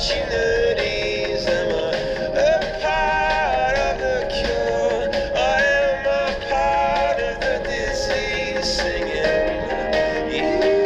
opportunities. Am I a part of the cure, or am I part of the disease? Singing you.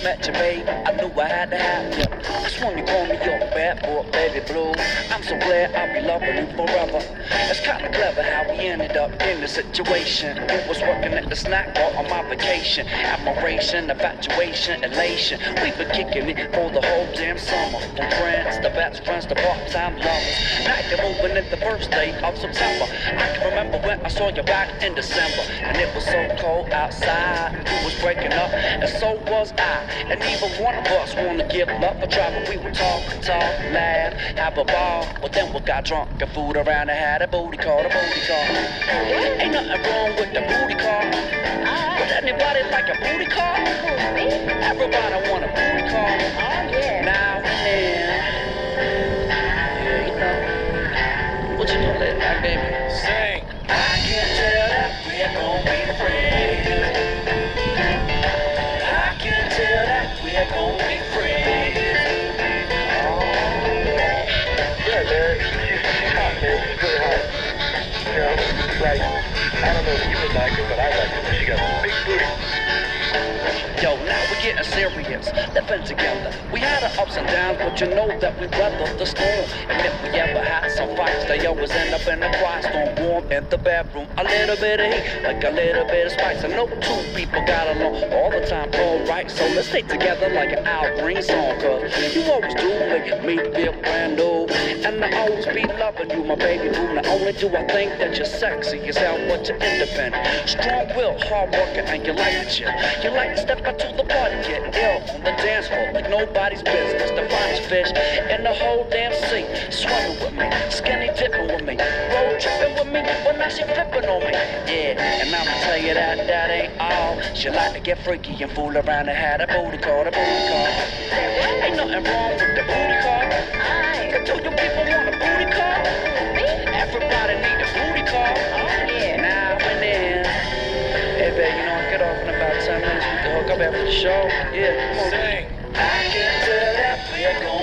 first met you, babe, I knew I had to have you. That's when you call me your bad boy, baby blue. I'm so glad I'll be loving you forever. It's kinda clever how we ended up in the situation. You was working at the snack bar on my vacation. Admiration, infatuation, elation. We've been kicking it for the whole damn summer. From friends to best friends to part-time lovers. Now you're moving in the first day of September. I can remember when I saw you back in December. And it was so cold outside. You was breaking up, and so was I. And neither one of us wanna give up or try, but we would talk, laugh, have a ball. But then we got drunk and fooled around and had a booty call, Ain't nothing wrong with the booty call. Would anybody like a booty call? Everybody want a booty call. Now and then. Yeah, you know. What you know that now, baby? Sing. I can tell that we're gonna be friends. I can tell that we're gonna be friends. Yeah, man. She's hot, man. She's really hot. You know, like, I don't know if you would like her, but I like her. She got a big booty. Yo, now we're getting serious, living together. We had our ups and downs, but you know that we weathered the storm. And if we ever had some fights, they always end up in a quiet storm. Warm in the bedroom, a little bit of heat, like a little bit of spice. I know two people got along all the time, alright. So let's stay together like an Al Green song, cause you always do make me feel brand new. And I always be loving you, my baby boo. Not only do I think that you're sexy as hell, but you're independent, strong-willed, hard-working, and you like to chill. You like to step out to the party, get ill on the dance floor like nobody's business. The finest fish in the whole damn sea, swimming with me, skinny dipping with me, road tripping with me, but now she flipping on me. Yeah, and I'ma tell you that that ain't all. She like to get freaky and fool around and had a booty call, Ain't nothing wrong with the booty call. But do you people want a booty call? Everybody need a booty call. Now and then. Hey, babe, you know I get off in about 10 minutes. We can hook up after the show. Yeah, come on. Sing. I can tell that we're going